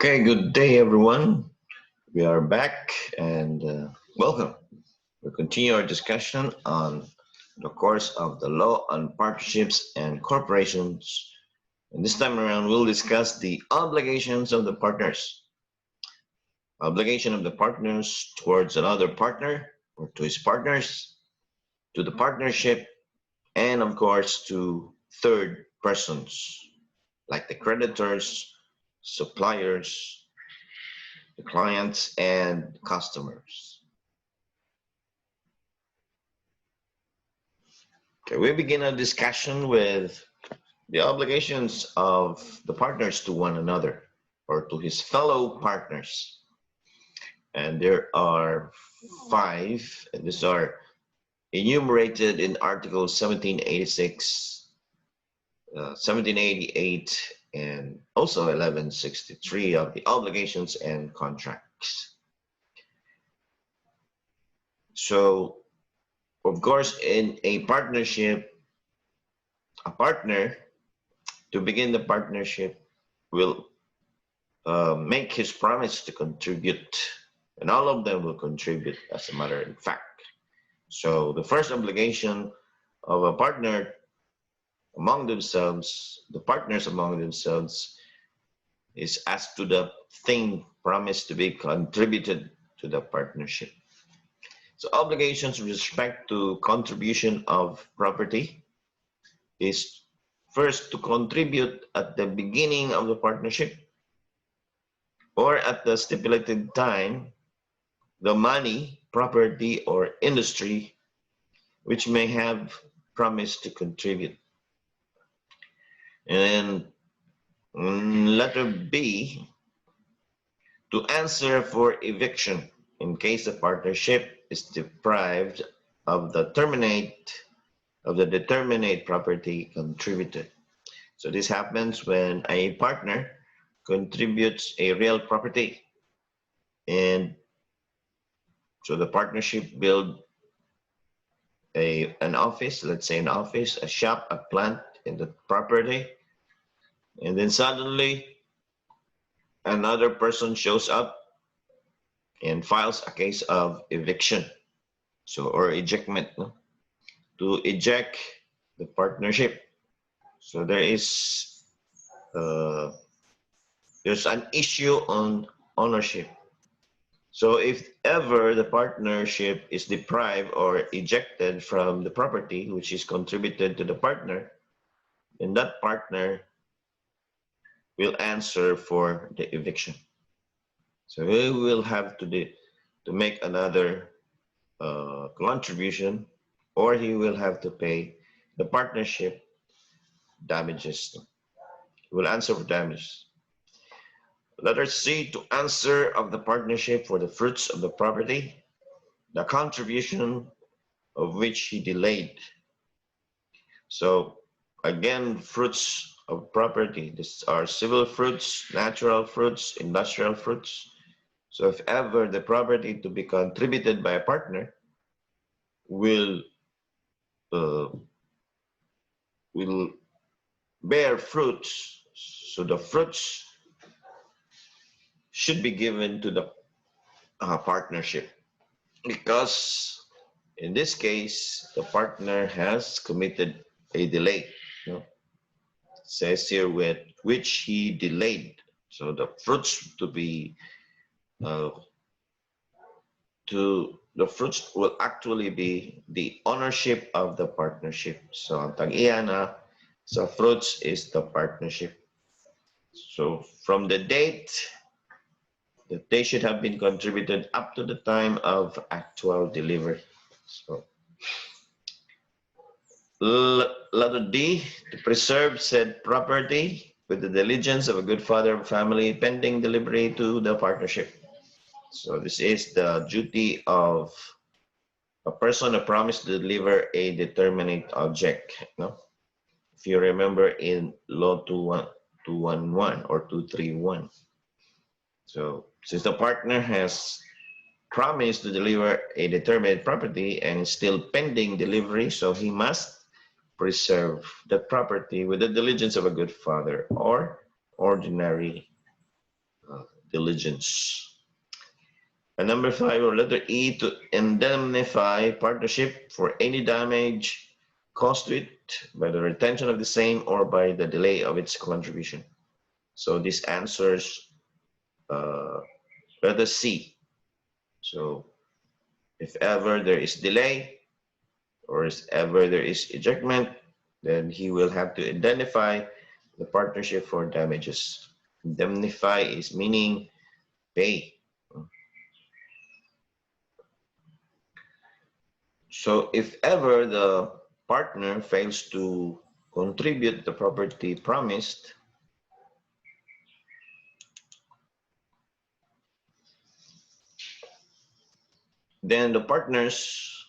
Okay, good day, everyone. We are back and welcome. We'll continue our discussion on the course of the law on partnerships and corporations. And this time around, we'll discuss the obligations of the partners. Obligation of the partners towards another partner or to his partners, to the partnership, and of course to third persons like the creditors, suppliers, the clients, and customers. Okay, we begin a discussion with the obligations of the partners to one another or to his fellow partners. And there are five, and these are enumerated in Article 1786, 1788, and also 1163 of the obligations and contracts. So, of course, in a partnership, a partner, to begin the partnership, will make his promise to contribute, and all of them will contribute as a matter of fact. So the first obligation of a partner among themselves, the partners among themselves, is as to the thing promised to be contributed to the partnership. So obligations with respect to contribution of property is first to contribute at the beginning of the partnership or at the stipulated time the money, property, or industry which may have promised to contribute. And then letter B, to answer for eviction in case the partnership is deprived of the determinate property contributed. So this happens when a partner contributes a real property, and so the partnership build an office, let's say an office, a shop, a plant in the property, and then suddenly another person shows up and files a case of eviction, so or ejectment, no? To eject the partnership. So there's an issue on ownership. So if ever the partnership is deprived or ejected from the property which is contributed to the partner, then that partner will answer for the eviction. So he will have to make another contribution, or he will have to pay the partnership damages. He will answer for damages. Letter C, to answer of the partnership for the fruits of the property, the contribution of which he delayed. So again, fruits of property. These are civil fruits, natural fruits, industrial fruits. So if ever the property to be contributed by a partner will bear fruits, so the fruits should be given to the partnership, because in this case the partner has committed a delay. You know? It says here with which he delayed. So the fruits to be the fruits will actually be the ownership of the partnership. So ang tag-iya na sa fruits is the partnership. So from the date that they should have been contributed up to the time of actual delivery. So letter D, to preserve said property with the diligence of a good father of family pending delivery to the partnership. So this is the duty of a person who promised to deliver a determinate object. No? If you remember in Law 211 or 231. So since the partner has promised to deliver a determinate property and is still pending delivery, so he must preserve that property with the diligence of a good father or ordinary diligence. And number 5, or letter E, to indemnify partnership for any damage caused to it by the retention of the same or by the delay of its contribution. So this answers letter C. So if ever there is delay or if ever there is ejectment, then he will have to indemnify the partnership for damages. Indemnify is meaning pay. So if ever the partner fails to contribute the property promised, then the partners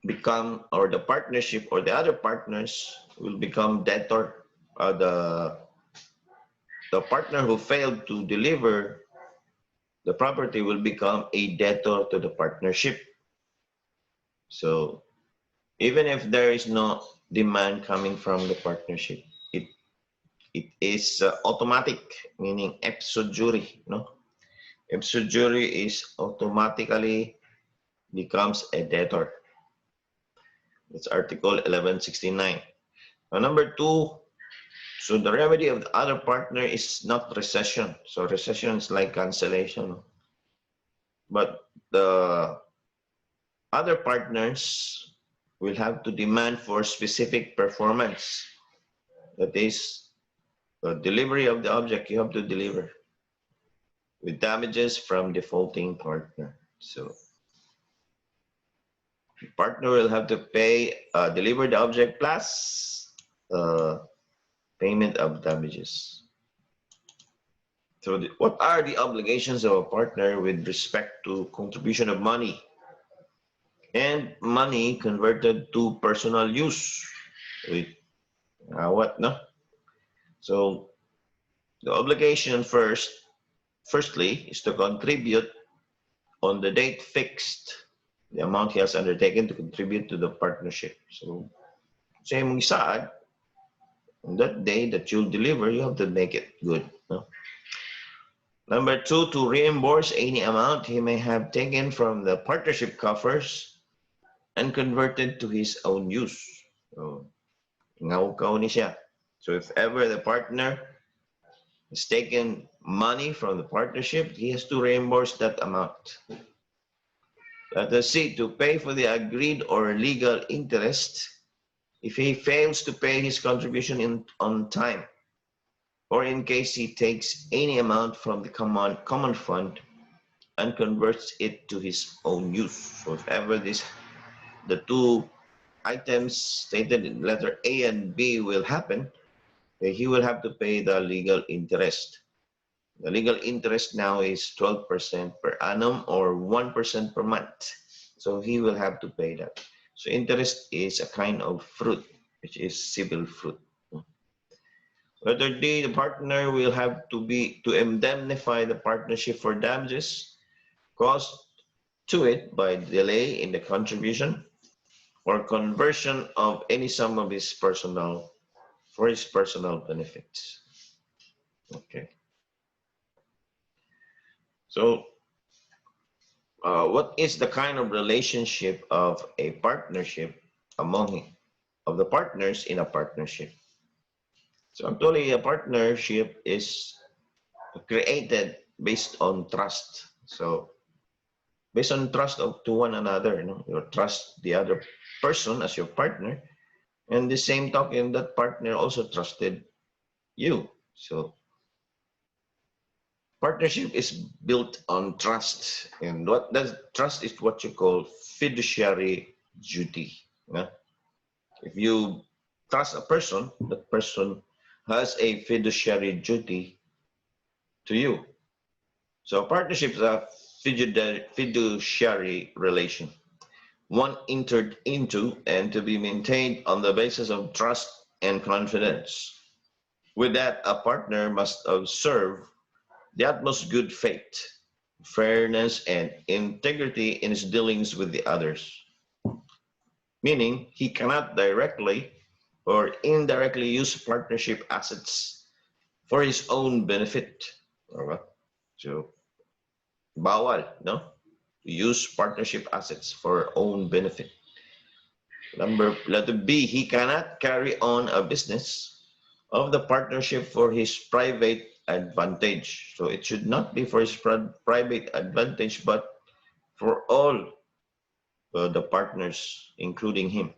become, or the partnership or the other partners will become debtor. The partner who failed to deliver the property will become a debtor to the partnership. So even if there is no demand coming from the partnership, it is automatic, meaning ipso juri, no? Ipso juri is automatically becomes a debtor. It's Article 1169. Now, number 2, so the remedy of the other partner is not recession. So recession is like cancellation. But the other partners will have to demand for specific performance. That is, the delivery of the object you have to deliver with damages from defaulting partner. So the partner will have to pay, deliver the object plus payment of damages. So what are the obligations of a partner with respect to contribution of money and money converted to personal use? With what, no? So the obligation firstly is to contribute on the date fixed the amount he has undertaken to contribute to the partnership. So say mong isaad, on that day that you'll deliver, you have to make it good. No? Number 2, to reimburse any amount he may have taken from the partnership coffers and converted to his own use. So, ngawkaw ni siya. So if ever the partner has taken money from the partnership, he has to reimburse that amount. Letter C, to pay for the agreed or legal interest if he fails to pay his contribution on time, or in case he takes any amount from the common fund and converts it to his own use. So if ever the 2 items stated in letter A and B will happen, he will have to pay the legal interest. The legal interest now is 12% per annum or 1% per month. So he will have to pay that. So interest is a kind of fruit, which is civil fruit. Letter D, the partner will have to indemnify the partnership for damages caused to it by delay in the contribution or conversion of any sum of his personal benefits. Okay. So, what is the kind of relationship of a partnership among the partners in a partnership? So actually, a partnership is created based on trust. So based on trust to one another, you trust the other person as your partner, and the same token, that partner also trusted you. So partnership is built on trust, and what does trust is what you call fiduciary duty. If you trust a person, that person has a fiduciary duty to you. So partnership is a fiduciary relation, one entered into and to be maintained on the basis of trust and confidence. With that, a partner must observe the utmost good faith, fairness, and integrity in his dealings with the others. Meaning, he cannot directly or indirectly use partnership assets for his own benefit Alright? So, bawal, no? To use partnership assets for own benefit. Letter B, he cannot carry on a business of the partnership for his private advantage. So it should not be for his private advantage, but for all the partners, including him.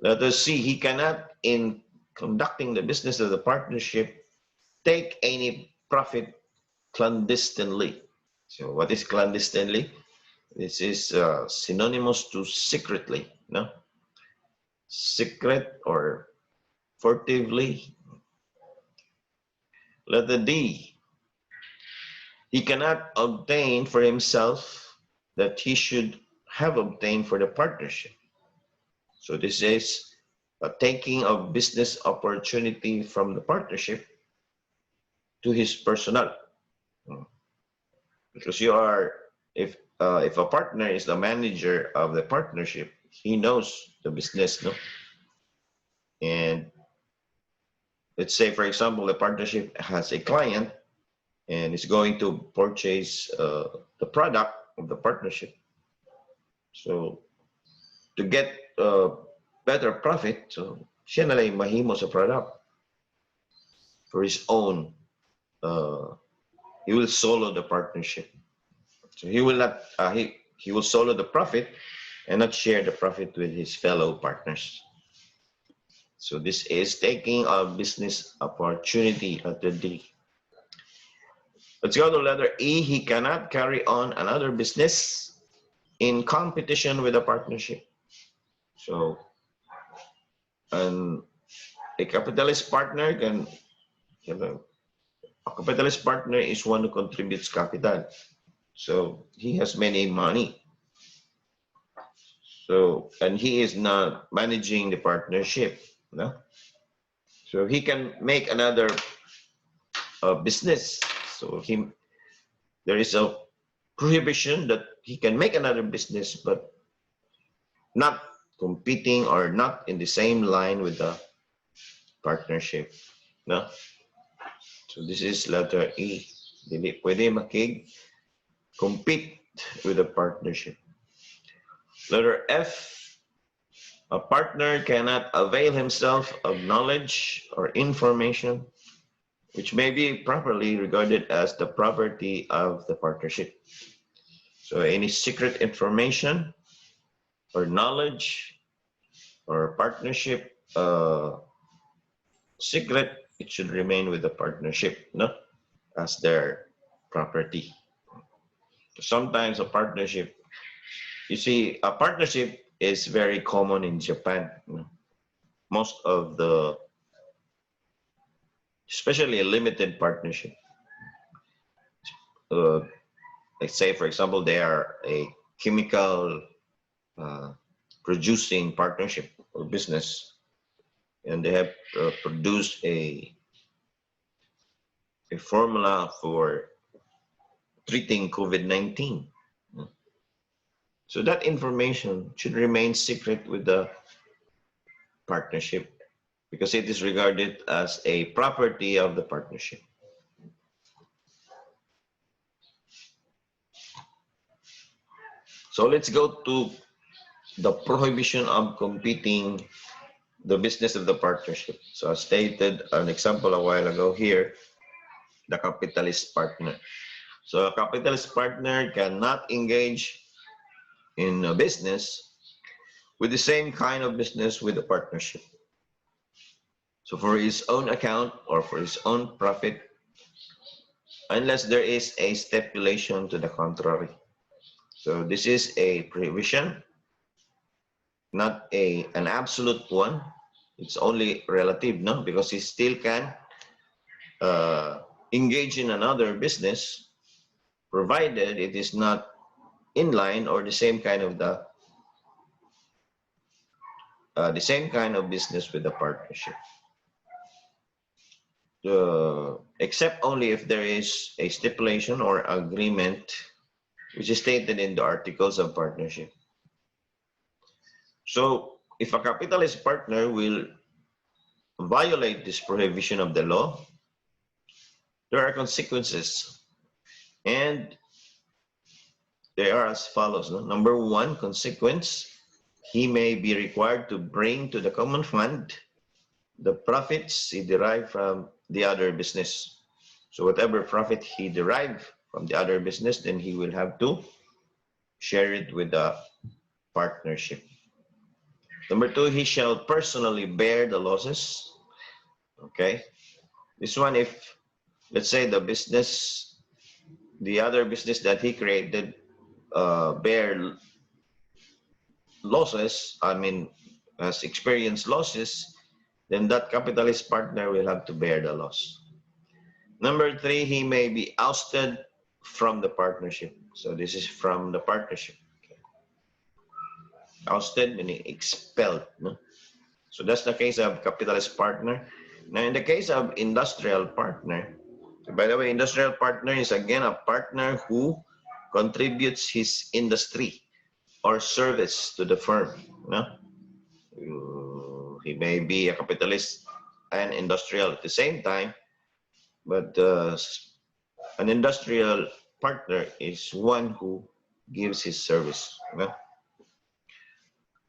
Letter C, he cannot, in conducting the business of the partnership, take any profit clandestinely. So what is clandestinely? This is synonymous to secretly, no? Secret or furtively. Letter D, he cannot obtain for himself that he should have obtained for the partnership. So this is a taking of business opportunity from the partnership to his personal. Because you are, if a partner is the manager of the partnership, he knows the business, no? And let's say, for example, the partnership has a client and is going to purchase the product of the partnership. So to get better profit, so siya na lang mahimo sa product for his own. He will solo the partnership. So he will not. He will solo the profit and not share the profit with his fellow partners. So this is taking a business opportunity at the D. Let's go to letter E. He cannot carry on another business in competition with a partnership. So, a capitalist partner can, a capitalist partner is one who contributes capital. So he has many money. So, and he is not managing the partnership, no? So he can make another business. So there is a prohibition that he can make another business, but not competing or not in the same line with the partnership, no? So this is letter E. Dili pwede compete with a partnership. Letter F. A partner cannot avail himself of knowledge or information which may be properly regarded as the property of the partnership. So any secret information or knowledge or partnership secret, it should remain with the partnership, no? As their property. Sometimes a partnership, you see, a partnership is very common in Japan. Most of the, especially a limited partnership. Let's say, for example, they are a chemical producing partnership or business, and they have produced a formula for treating COVID-19. So that information should remain secret with the partnership because it is regarded as a property of the partnership. So let's go to the prohibition of competing the business of the partnership. So I stated an example a while ago here, the capitalist partner. So a capitalist partner cannot engage in a business with the same kind of business with a partnership. So for his own account or for his own profit, unless there is a stipulation to the contrary. So this is a prohibition, not an absolute one. It's only relative, no? Because he still can engage in another business, provided it is not in line or the same kind of business with the partnership. Except only if there is a stipulation or agreement which is stated in the articles of partnership. So if a capitalist partner will violate this prohibition of the law, there are consequences, and they are as follows. No? Number one consequence, he may be required to bring to the common fund the profits he derived from the other business. So whatever profit he derived from the other business, then he will have to share it with the partnership. Number two, he shall personally bear the losses. Okay. This one, if let's say the other business that he created bear losses, has experienced losses, then that capitalist partner will have to bear the loss. Number three, he may be ousted from the partnership. So this is from the partnership. Okay. Ousted meaning expelled. No? So that's the case of capitalist partner. Now in the case of industrial partner, by the way, industrial partner is again a partner who contributes his industry or service to the firm. No? He may be a capitalist and industrial at the same time, but an industrial partner is one who gives his service. No?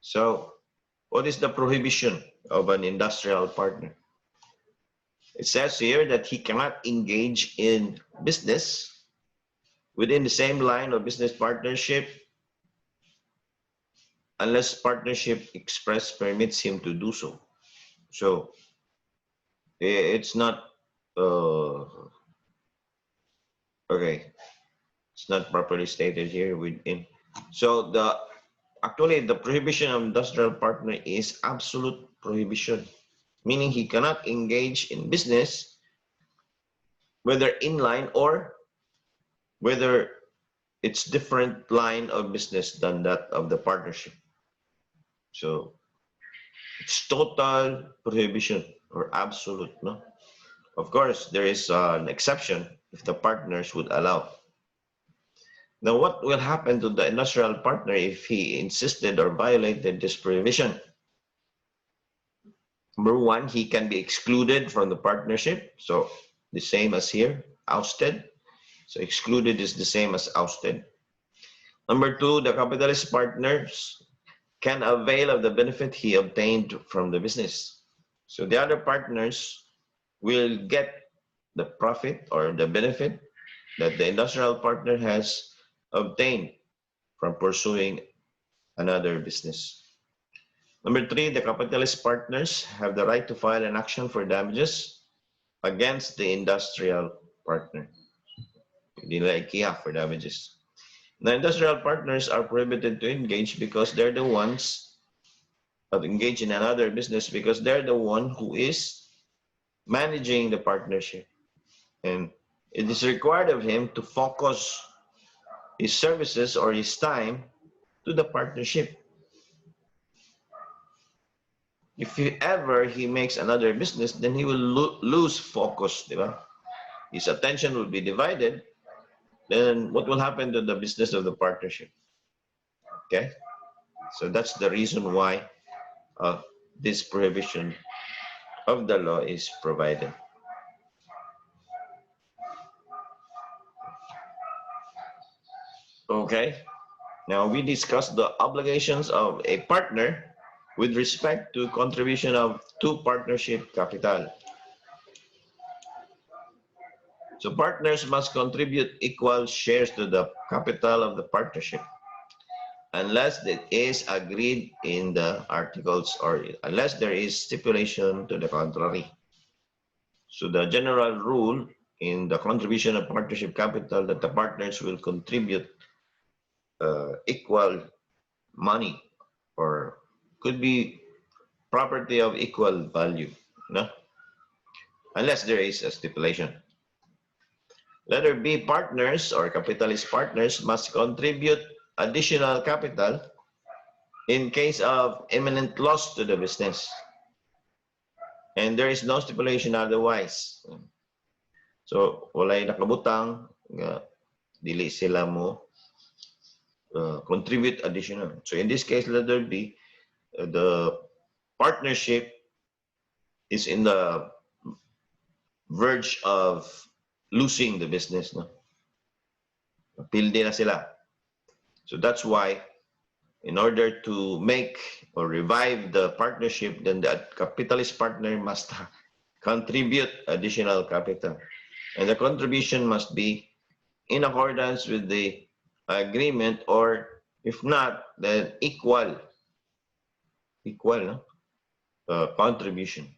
So what is the prohibition of an industrial partner? It says here that he cannot engage in business within the same line of business partnership unless partnership express permits him to do so. So it's not okay. It's not properly stated here within. So actually the prohibition of industrial partner is absolute prohibition, meaning he cannot engage in business whether in line or whether it's different line of business than that of the partnership. So it's total prohibition or absolute, no? Of course, there is an exception if the partners would allow. Now, what will happen to the industrial partner if he insisted or violated this prohibition? Number one, he can be excluded from the partnership. So the same as here, ousted. So excluded is the same as ousted. Number two, the capitalist partners can avail of the benefit he obtained from the business. So the other partners will get the profit or the benefit that the industrial partner has obtained from pursuing another business. Number three, the capitalist partners have the right to file an action for damages against the industrial partner. Nila IKEA for damages. The industrial partners are prohibited to engage because they're the ones that engage in another business because they're the one who is managing the partnership. And it is required of him to focus his services or his time to the partnership. If he makes another business, then he will lose focus, diba? His attention will be divided. Then what will happen to the business of the partnership? Okay, so that's the reason why this prohibition of the law is provided. Okay, now we discussed the obligations of a partner with respect to contribution to partnership capital. So partners must contribute equal shares to the capital of the partnership unless it is agreed in the articles or unless there is stipulation to the contrary. So the general rule in the contribution of partnership capital that the partners will contribute equal money or could be property of equal value, no? Unless there is a stipulation. Letter B, partners or capitalist partners must contribute additional capital in case of imminent loss to the business. And there is no stipulation otherwise. So, walay nakabutang, dili sila mo contribute additional. So, in this case, letter B, the partnership is in the verge of losing the business. No? Pildi na sila. So that's why, in order to make or revive the partnership, then the capitalist partner must contribute additional capital. And the contribution must be in accordance with the agreement, or if not, then equal no? Contribution.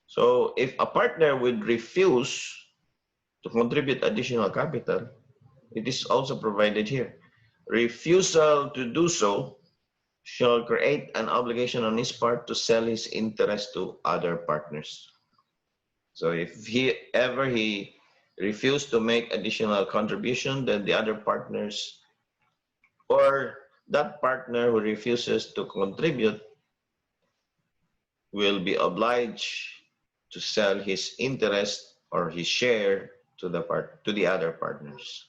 So if a partner would refuse to contribute additional capital, it is also provided here. Refusal to do so shall create an obligation on his part to sell his interest to other partners. So if he refused to make additional contribution, then the other partners, or that partner who refuses to contribute, will be obliged to sell his interest or his share to the other partners.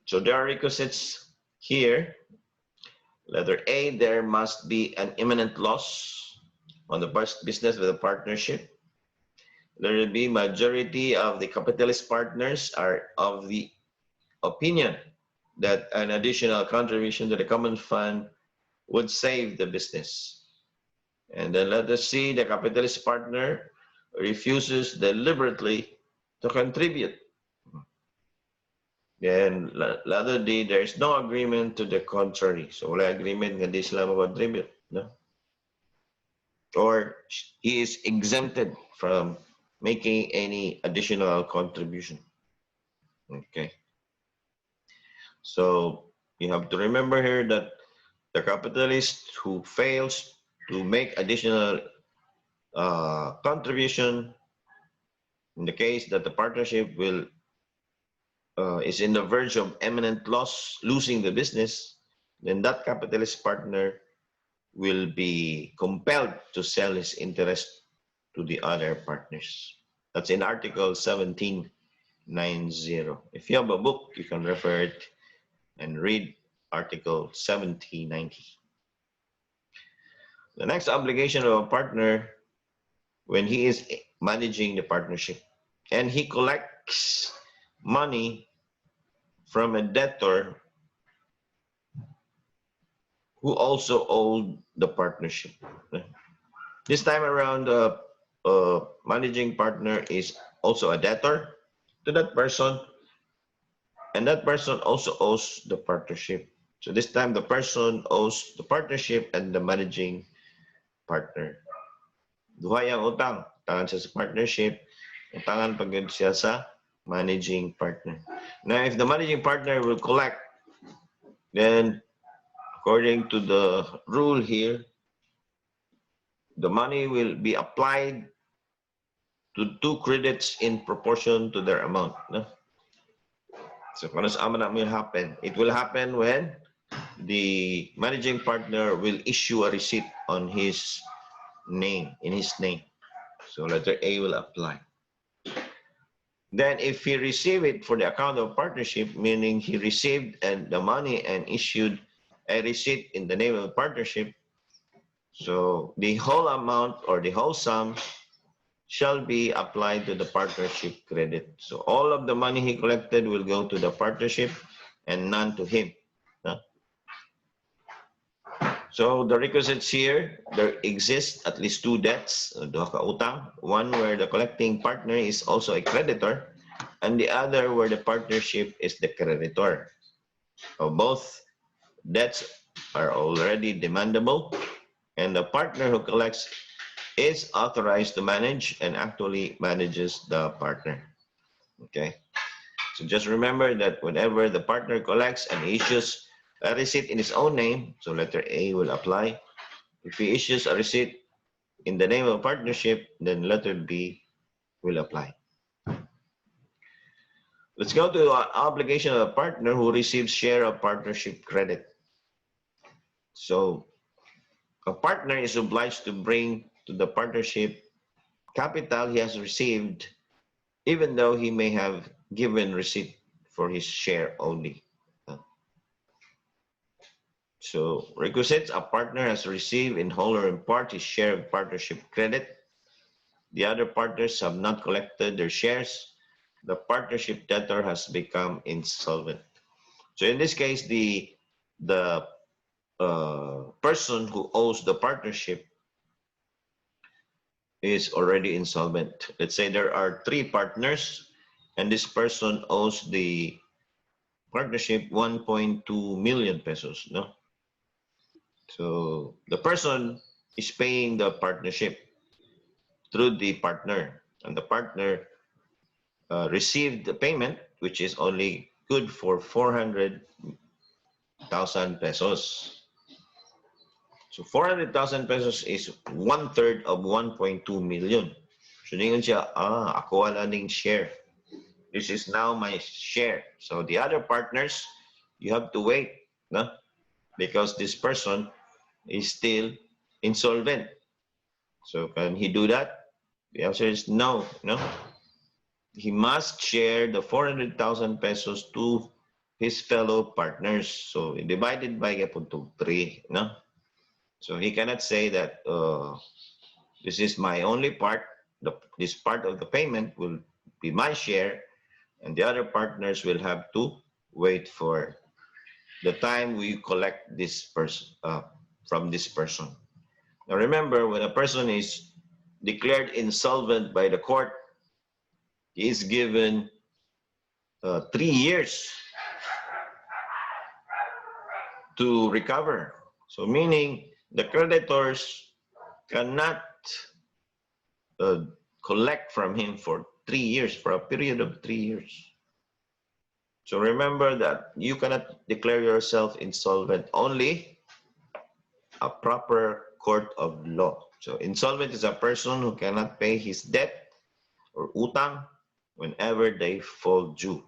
So there are requisites here. Letter A, there must be an imminent loss on the business with the partnership. Letter B, majority of the capitalist partners are of the opinion that an additional contribution to the common fund would save the business. And then letter C, the capitalist partner refuses deliberately to contribute. Then letter D, there is no agreement to the contrary. So wala agreement nga di sila mag-contribute. No? Or he is exempted from making any additional contribution. Okay. So you have to remember here that the capitalist who fails to make additional contribution, in the case that the partnership is in the verge of imminent loss, losing the business, then that capitalist partner will be compelled to sell his interest to the other partners. That's in Article 1790. If you have a book, you can refer it and read Article 1790. The next obligation of a partner when he is managing the partnership and he collects money from a debtor who also owed the partnership. This time around, the managing partner is also a debtor to that person, and that person also owes the partnership. So this time, the person owes the partnership and the managing partner. Duha yang utang, tangan siya sa partnership, utangan pag siya sa managing partner. Now, if the managing partner will collect, then according to the rule here, the money will be applied to 2 credits in proportion to their amount. No? So kung ano sa aman will happen? It will happen when the managing partner will issue a receipt on his name, in his name. So letter A will apply. Then if he received it for the account of partnership, meaning he received the money and issued a receipt in the name of the partnership, so the whole amount or the whole sum shall be applied to the partnership credit. So all of the money he collected will go to the partnership and none to him. Huh? So the requisites here, there exist at least 2 debts, duha ka utang, one where the collecting partner is also a creditor, and the other where the partnership is the creditor. So both debts are already demandable, and the partner who collects is authorized to manage and actually manages the partner. Okay, so just remember that whenever the partner collects and issues a receipt in his own name, so letter A will apply. If he issues a receipt in the name of partnership, then letter B will apply. Let's go to the obligation of a partner who receives share of partnership credit. So a partner is obliged to bring to the partnership capital he has received, even though he may have given receipt for his share only. So requisites, a partner has received in whole or in part his share of partnership credit. the other partners have not collected their shares, the partnership debtor has become insolvent. So in this case, the person who owes the partnership is already insolvent. Let's say there are 3 partners, and this person owes the partnership 1.2 million pesos. No, so the person is paying the partnership through the partner, and the partner received the payment, which is only good for 400,000 pesos. So 400,000 pesos is 1/3 of 1.2 million. So ningon siya, ako wala ning share. This is now my share. So the other partners, you have to wait, no? Because this person is still insolvent. So can he do that? The answer is no, no. He must share the 400,000 pesos to his fellow partners. So divided by 3, no? So he cannot say that this is my only part, this part of the payment will be my share, and the other partners will have to wait for the time we collect this person from this person. Now remember, when a person is declared insolvent by the court, he is given 3 years to recover. So meaning the creditors cannot collect from him for 3 years, for a period of 3 years. So remember that you cannot declare yourself insolvent, only a proper court of law. So insolvent is a person who cannot pay his debt or utang whenever they fall due.